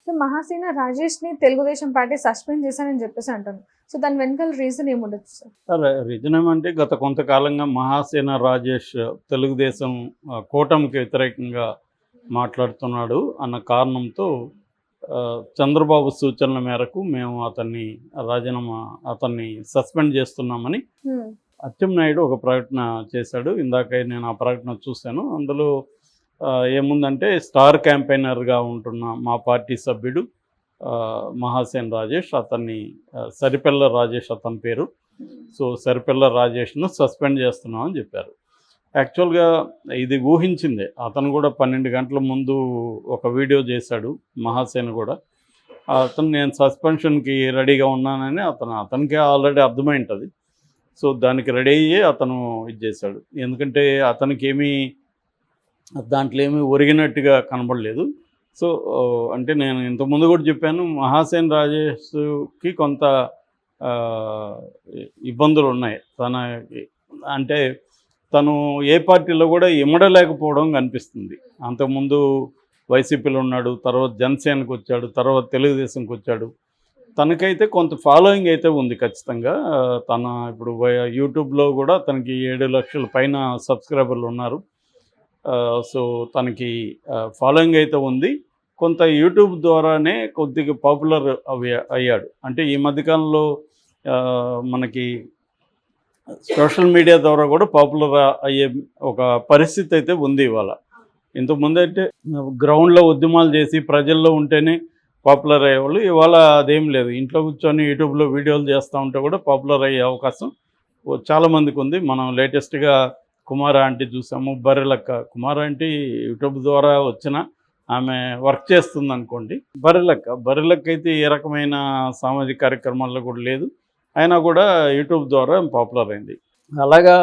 So Mahasena రాజేష్ని Telugudesam party suspend చేశానని చెప్పేసి అంటాను. సో దాని వెనకాల రీజన్ ఏముండొచ్చు సార్? సరే, రీజన్ ఏమంటే గత కొంతకాలంగా మహాసేన రాజేష్ తెలుగుదేశం కూటమికి వ్యతిరేకంగా మాట్లాడుతున్నాడు అన్న కారణంతో చంద్రబాబు సూచనల మేరకు మేము అతన్ని సస్పెండ్ చేస్తున్నామని అచ్చెన్నాయుడు ఒక ప్రకటన చేశాడు. ఇందాక నేను ఆ ప్రకటన చూశాను. అందులో ఏముందంటే స్టార్ క్యాంపెయినర్గా ఉంటున్న మా పార్టీ సభ్యుడు మహాసేన రాజేష్, అతన్ని సరిపిల్ల రాజేష్ అతని పేరు. సో సరిపిల్ల రాజేష్ను సస్పెండ్ చేస్తున్నామని చెప్పారు. యాక్చువల్గా ఇది ఊహించిందే. అతను కూడా 12 గంటల ముందు ఒక వీడియో చేశాడు మహాసేన కూడా. నేను సస్పెన్షన్కి రెడీగా ఉన్నానని అతనికి ఆల్రెడీ అర్థమైంటుంది. సో దానికి రెడీ అయ్యి అతను ఇది చేశాడు. ఎందుకంటే అతనికి దాంట్లో ఏమీ ఒరిగినట్టుగా కనబడలేదు. సో అంటే నేను ఇంతకుముందు కూడా చెప్పాను, మహాసేన రాజేష్కి కొంత ఇబ్బందులు ఉన్నాయి. అంటే తను ఏ పార్టీలో కూడా ఇమడలేకపోవడం కనిపిస్తుంది. అంతకుముందు వైసీపీలో ఉన్నాడు, తర్వాత జనసేనకు వచ్చాడు, తర్వాత తెలుగుదేశంకి వచ్చాడు. తనకైతే కొంత ఫాలోయింగ్ అయితే ఉంది ఖచ్చితంగా. ఇప్పుడు యూట్యూబ్లో కూడా తనకి 7 లక్షల పైన సబ్స్క్రైబర్లు ఉన్నారు. సో తనకి ఫాలోయింగ్ అయితే ఉంది. కొంత యూట్యూబ్ ద్వారానే కొద్దిగా పాపులర్ అయ్యాడు. అంటే ఈ మధ్యకాలంలో మనకి సోషల్ మీడియా ద్వారా కూడా పాపులర్ అయ్యే ఒక పరిస్థితి అయితే ఉంది ఇవాళ. ఇంతకుముందు అయితే గ్రౌండ్లో ఉద్యమాలు చేసి ప్రజల్లో ఉంటేనే పాపులర్ అయ్యేవాళ్ళు. ఇవాళ అదేం లేదు. ఇంట్లో కూర్చొని యూట్యూబ్లో వీడియోలు చేస్తూ ఉంటే కూడా పాపులర్ అయ్యే అవకాశం చాలామందికి ఉంది. మనం లేటెస్ట్గా కుమార ఆంటీ చూసాము, బర్రెలక్క. కుమార ఆంటీ యూట్యూబ్ ద్వారా వచ్చిన ఆమె వర్క్ చేస్తుంది అనుకోండి. బర్రెలక్క అయితే ఏ రకమైన సామాజిక కార్యక్రమాల్లో కూడా లేదు, అయినా కూడా యూట్యూబ్ ద్వారా పాపులర్ అయింది. అలాగా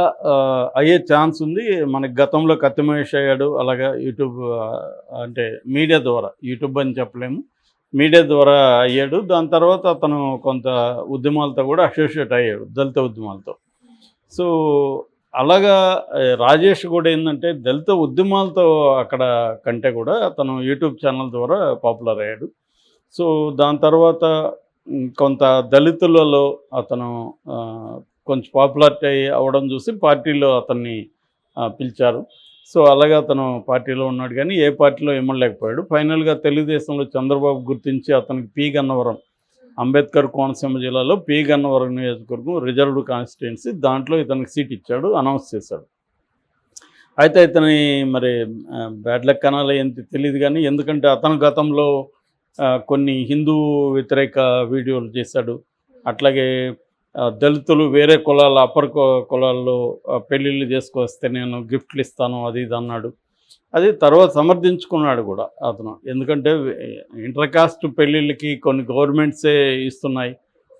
అయ్యే ఛాన్స్ ఉంది. మనకి గతంలో కత్తి మహేష్ అయ్యాడు. అలాగా యూట్యూబ్ అంటే మీడియా ద్వారా, యూట్యూబ్ అని చెప్పలేము, మీడియా ద్వారా అయ్యాడు. దాని తర్వాత అతను కొంత ఉద్యమాలతో కూడా అసోసియేట్ అయ్యాడు, దళిత ఉద్యమాలతో. సో అలాగా రాజేష్ కూడా ఏంటంటే దళిత ఉద్యమాలతో అక్కడ కంటే కూడా అతను యూట్యూబ్ ఛానల్ ద్వారా పాపులర్ అయ్యాడు. సో దాని తర్వాత కొంత దళితులలో అతను కొంచెం పాపులారిటీ అవ్వడం చూసి పార్టీలో అతన్ని పిలిచారు. సో అలాగే అతను పార్టీలో ఉన్నాడు, కానీ ఏ పార్టీలో ఇమ్మలేకపోయాడు. ఫైనల్గా తెలుగుదేశంలో చంద్రబాబు గుర్తించి అతనికి పి గన్నవరం, అంబేద్కర్ కోనసీమ జిల్లాలో పి గన్నవరం నియోజకవర్గం రిజర్వ్డ్ కాన్స్టిట్యుయెన్సీ, దాంట్లో ఇతనికి సీట్ ఇచ్చాడు, అనౌన్స్ చేశాడు. అయితే ఇతని మరి బ్యాడ్ లక్ అనాలి ఏంటి తెలియదు, కానీ ఎందుకంటే అతను గతంలో కొన్ని హిందూ వ్యతిరేక వీడియోలు చేశాడు. అట్లాగే దళితులు వేరే కులాల అప్పర్ కులాల్లో పెళ్ళిళ్ళు చేసుకొస్తే నేను గిఫ్ట్లు ఇస్తాను అది ఇది అన్నాడు. అది తర్వాత సమర్థించుకున్నాడు కూడా అతను. ఎందుకంటే ఇంటర్ కాస్ట్ పెళ్ళిళ్ళకి కొన్ని గవర్నమెంట్సే ఇస్తున్నాయి,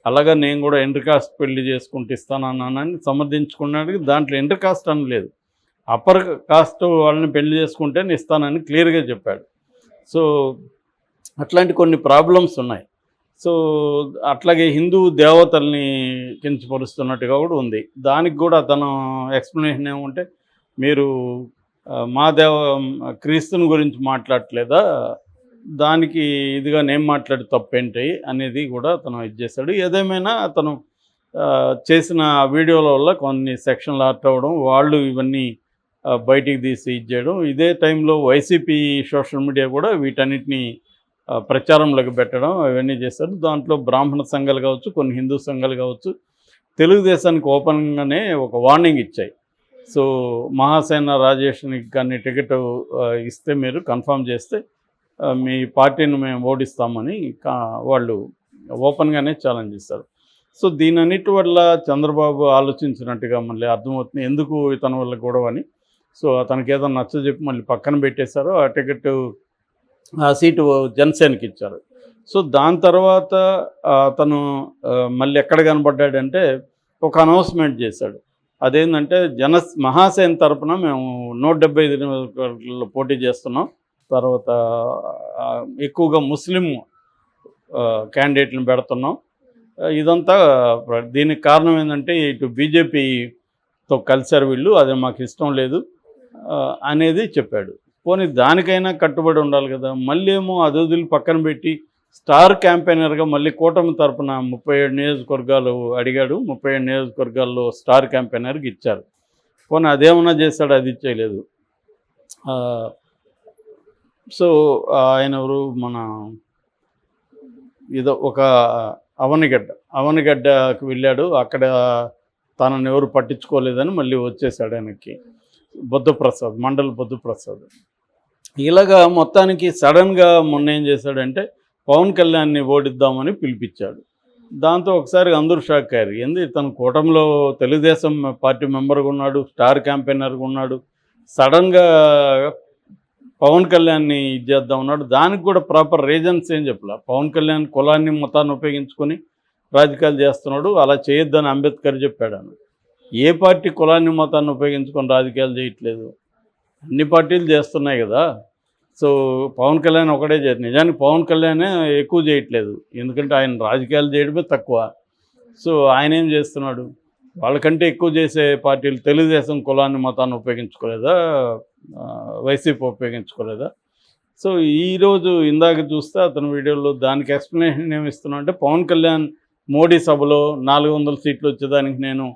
అలాగా నేను కూడా ఇంటర్ కాస్ట్ పెళ్ళి చేసుకుంటూ ఇస్తానన్నానని సమర్థించుకున్నాడు. దాంట్లో ఇంటర్ కాస్ట్ అని లేదు, అప్పర్ కాస్ట్ వాళ్ళని పెళ్లి చేసుకుంటే నేను ఇస్తానని క్లియర్గా చెప్పాడు. సో అట్లాంటి కొన్ని ప్రాబ్లమ్స్ ఉన్నాయి. సో అట్లాగే హిందూ దేవతల్ని కించపరుస్తున్నట్టుగా కూడా ఉంది. దానికి కూడా అతను ఎక్స్ప్లెనేషన్ ఏమంటే, మీరు మా క్రీస్తుని గురించి మాట్లాడట్లేదా, దానికి ఇదిగా నేను మాట్లాడి తప్పేంటి అనేది కూడా అతను ఇది చేశాడు. ఏదేమైనా అతను చేసిన వీడియోల వల్ల కొన్ని సెక్షన్లు ఆర్ట్ అవ్వడం, వాళ్ళు ఇవన్నీ బయటికి తీసి ఇది చేయడం. ఇదే టైంలో వైసీపీ సోషల్ మీడియా కూడా వీటన్నిటిని ప్రచారంలోకి పెట్టడం అవన్నీ చేశారు. దాంట్లో బ్రాహ్మణ సంఘాలు కావచ్చు, కొన్ని హిందూ సంఘాలు కావచ్చు, తెలుగుదేశానికి ఓపెన్గానే ఒక వార్నింగ్ ఇచ్చాయి. సో మహాసేన రాజేష్కి కానీ టికెట్ ఇస్తే మీరు కన్ఫర్మ్ చేస్తే మీ పార్టీని మేము ఓడిస్తామని వాళ్ళు ఓపెన్గానే ఛాలెంజ్ చేస్తారు. సో దీనన్నిటి వల్ల చంద్రబాబు ఆలోచించినట్టుగా మళ్ళీ అర్థమవుతుంది ఎందుకు ఇతని వల్ల గొడవ అని. సో అతనికి ఏదో నచ్చజెప్పి మళ్ళీ పక్కన పెట్టేశారు. ఆ టికెట్, ఆ సీటు జనసేనకి ఇచ్చారు. సో దాని తర్వాత అతను మళ్ళీ ఎక్కడ కనబడ్డాడంటే ఒక అనౌన్స్మెంట్ చేశాడు. అదేంటంటే మహాసేన తరపున మేము 175 నియోజకవర్గాల్లో పోటీ చేస్తున్నాం, తర్వాత ఎక్కువగా ముస్లిం క్యాండిడేట్లను పెడుతున్నాం. ఇదంతా దీనికి కారణం ఏంటంటే ఇటు బీజేపీతో కలిశారు వీళ్ళు, అది మాకు ఇష్టం లేదు అనేది చెప్పాడు. పోనీ దానికైనా కట్టుబడి ఉండాలి కదా. మళ్ళీ ఏమో అది వదిలి పక్కన పెట్టి స్టార్ క్యాంపెయినర్గా మళ్ళీ కూటమి తరపున 37 నియోజకవర్గాలు అడిగాడు. 37 నియోజకవర్గాల్లో స్టార్ క్యాంపెయినర్కి ఇచ్చారు. పోనీ అదేమన్నా చేశాడు, అది చేయలేదు. సో ఆయన ఎవరు, మన ఏదో ఒక అవనిగడ్డకు వెళ్ళాడు. అక్కడ తనని ఎవరు పట్టించుకోలేదని మళ్ళీ వచ్చేసాడు వెనక్కి. బుద్ధప్రసాద్, మండల్ బుద్ధప్రసాద్. ఇలాగా మొత్తానికి సడన్గా మొన్న ఏం చేశాడంటే పవన్ కళ్యాణ్ని ఓడిద్దామని పిలిపించాడు. దాంతో ఒకసారి అందరూ షాక్ అయ్యారు. ఏంది తను కూటమిలో తెలుగుదేశం పార్టీ మెంబర్గా ఉన్నాడు, స్టార్ క్యాంపెయినర్గా ఉన్నాడు, సడన్గా పవన్ కళ్యాణ్ని ఇది చేద్దాం ఉన్నాడు. దానికి కూడా ప్రాపర్ రీజన్స్ ఏం చెప్పలే. పవన్ కళ్యాణ్ కులాన్ని మతాన్ని ఉపయోగించుకొని రాజకీయాలు చేస్తున్నాడు, అలా చేయొద్దని అంబేద్కర్ చెప్పాడు. ఏ పార్టీ కులాన్ని మతాన్ని ఉపయోగించుకొని రాజకీయాలు చేయట్లేదు, అన్ని పార్టీలు చేస్తున్నాయి కదా. సో పవన్ కళ్యాణ్ ఒకటే చేయదు. నిజానికి పవన్ కళ్యాణే ఎక్కువ చేయట్లేదు, ఎందుకంటే ఆయన రాజకీయాలు చేయడమే తక్కువ. సో ఆయన ఏం చేస్తున్నాడు, వాళ్ళకంటే ఎక్కువ చేసే పార్టీలు తెలుగుదేశం కులాన్ని మతాన్ని ఉపయోగించుకోలేదా, వైసీపీ ఉపయోగించుకోలేదా? సో ఈరోజు ఇందాక చూస్తే అతని వీడియోలో దానికి ఎక్స్ప్లెనేషన్ ఏమి ఇస్తున్నా అంటే, పవన్ కళ్యాణ్ మోడీ సభలో 400 సీట్లు వచ్చేదానికి నేను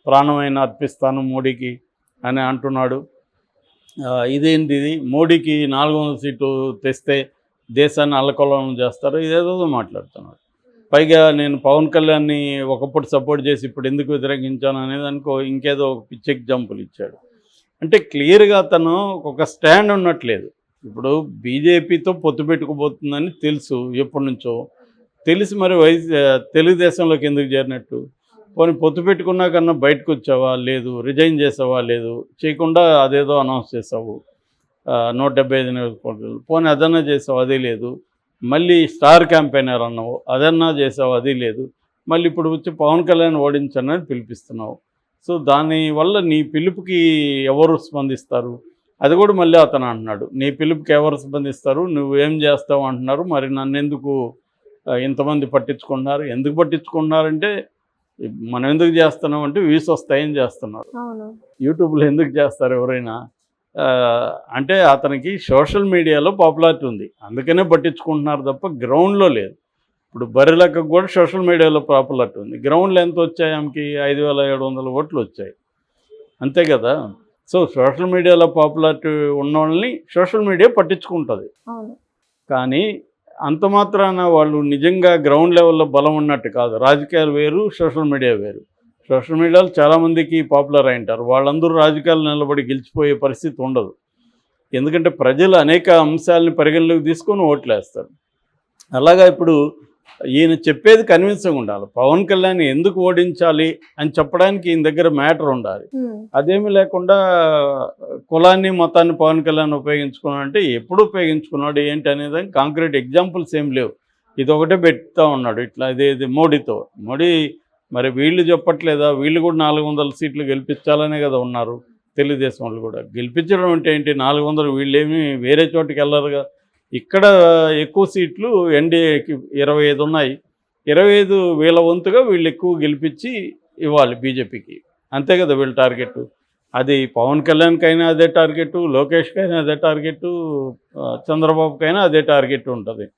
ప్రాణమైన అర్పిస్తాను మోడీకి అని అంటున్నాడు. ఇదేంటి, ఇది మోడీకి 400 సీట్లు తెస్తే దేశాన్ని అల్లకల్లోలం చేస్తారు, ఇదేదో మాట్లాడుతున్నాడు. పైగా నేను పవన్ కళ్యాణ్ని ఒకప్పుడు సపోర్ట్ చేసి ఇప్పుడు ఎందుకు వ్యతిరేకించాను అనేది అనుకో ఇంకేదో ఒక పిచ్చి ఎగ్జాంపుల్ ఇచ్చాడు. అంటే క్లియర్గా అతను ఒక స్టాండ్ ఉన్నట్లేదు. ఇప్పుడు బీజేపీతో పొత్తు పెట్టుకోబోతుందని తెలుసు, ఎప్పటి నుంచో తెలిసి మరి తెలుగుదేశంలోకి ఎందుకు చేరినట్టు? పోనీ పొత్తు పెట్టుకున్నా కన్నా బయటకు వచ్చావా? లేదు. రిజైన్ చేసావా? లేదు. చేయకుండా అదేదో అనౌన్స్ చేసావు 175 నియోజకవర్గాలు. పోనీ అదన్నా చేసావు, అదే లేదు. మళ్ళీ స్టార్ క్యాంపెయినర్ అన్నావు, అదన్నా చేసావు, అది లేదు. మళ్ళీ ఇప్పుడు వచ్చి పవన్ కళ్యాణ్ ఓడించని పిలిపిస్తున్నావు. సో దానివల్ల నీ పిలుపుకి ఎవరు స్పందిస్తారు? అది కూడా మళ్ళీ అతను అంటున్నాడు, నీ పిలుపుకి ఎవరు స్పందిస్తారు, నువ్వేం చేస్తావు అంటున్నారు, మరి నన్ను ఎందుకు ఇంతమంది పట్టించుకుంటున్నారు? ఎందుకు పట్టించుకుంటున్నారంటే మనం ఎందుకు చేస్తున్నాం అంటే వ్యూస్ వస్తాయని చేస్తున్నారు. యూట్యూబ్లో ఎందుకు చేస్తారు ఎవరైనా అంటే అతనికి సోషల్ మీడియాలో పాపులారిటీ ఉంది, అందుకనే పట్టించుకుంటున్నారు తప్ప గ్రౌండ్లో లేదు. ఇప్పుడు బర్రెలకు కూడా సోషల్ మీడియాలో పాపులారిటీ ఉంది, గ్రౌండ్లో ఎంత వచ్చాయి? ఆమెకి 5700 ఓట్లు వచ్చాయి, అంతే కదా. సో సోషల్ మీడియాలో పాపులారిటీ ఉన్న వాళ్ళని సోషల్ మీడియా పట్టించుకుంటుంది. కానీ అంత మాత్రాన వాళ్ళు నిజంగా గ్రౌండ్ లెవెల్లో బలం ఉన్నట్టు కాదు. రాజకీయాలు వేరు, సోషల్ మీడియా వేరు. సోషల్ మీడియాలో చాలామందికి పాపులర్ అయింటారు, వాళ్ళందరూ రాజకీయాలు నిలబడి గెలిచిపోయే పరిస్థితి ఉండదు. ఎందుకంటే ప్రజలు అనేక అంశాలని పరిగణలోకి తీసుకొని ఓట్లేస్తారు. అలాగా ఇప్పుడు ఈయన చెప్పేది కన్విన్సింగ్ ఉండాలి. పవన్ కళ్యాణ్ ఎందుకు ఓడించాలి అని చెప్పడానికి ఈయన దగ్గర మ్యాటర్ ఉండాలి. అదేమీ లేకుండా కులాన్ని మతాన్ని పవన్ కళ్యాణ్ ఉపయోగించుకున్నాడు అంటే ఎప్పుడు ఉపయోగించుకున్నాడు ఏంటి అనేదానికి కాంక్రీట్ ఎగ్జాంపుల్స్ ఏం లేవు. ఇది ఒకటే పెడతా ఉన్నాడు ఇట్లా, ఇది మోడీతో. మోడీ మరి వీళ్ళు చెప్పట్లేదా? వీళ్ళు కూడా 400 సీట్లు గెలిపించాలనే కదా ఉన్నారు. తెలుగుదేశం వాళ్ళు కూడా గెలిపించడం అంటే ఏంటి, 400 వీళ్ళేమి వేరే చోటుకి వెళ్ళరుగా. ఇక్కడ ఎక్కువ సీట్లు ఎన్డీఏకి 25 ఉన్నాయి, 25 వీళ్ళ వంతుగా వీళ్ళు ఎక్కువ గెలిపించి ఇవ్వాలి బీజేపీకి, అంతే కదా వీళ్ళ టార్గెట్. అది పవన్ కళ్యాణ్కైనా అదే టార్గెట్, లోకేష్కైనా అదే టార్గెట్, చంద్రబాబుకైనా అదే టార్గెట్ ఉంటుంది.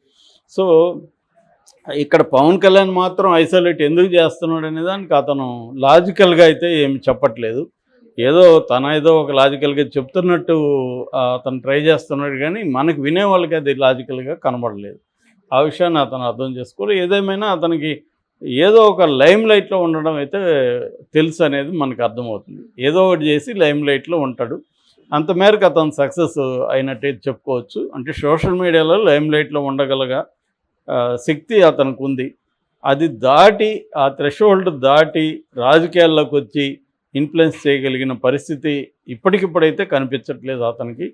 సో ఇక్కడ పవన్ కళ్యాణ్ మాత్రం ఐసోలేట్ ఎందుకు చేస్తున్నాడు అనే దానికి అతను లాజికల్గా అయితే ఏమి చెప్పట్లేదు. ఏదో ఒక లాజికల్గా చెప్తున్నట్టు అతను ట్రై చేస్తున్నాడు, కానీ మనకు వినే వాళ్ళకి అది లాజికల్గా కనబడలేదు. ఆ విషయాన్ని అతను అర్థం చేసుకోవాలి. ఏదేమైనా అతనికి ఏదో ఒక లైమ్ లైట్లో ఉండడం అయితే తెలుసు అనేది మనకు అర్థమవుతుంది. ఏదో ఒకటి చేసి లైమ్ లైట్లో ఉంటాడు, అంత మేరకు అతను సక్సెస్ అయినట్టే చెప్పుకోవచ్చు. అంటే సోషల్ మీడియాలో లైమ్ లైట్లో ఉండగలగా శక్తి అతనికి ఉంది. అది దాటి, ఆ థ్రెషోల్డ్ దాటి రాజకీయాల్లోకి వచ్చి ఇన్ఫ్లుయెన్స్ చేయగలిగిన పరిస్థితి ఇప్పటికిప్పుడైతే కనిపించట్లేదు అతనికి.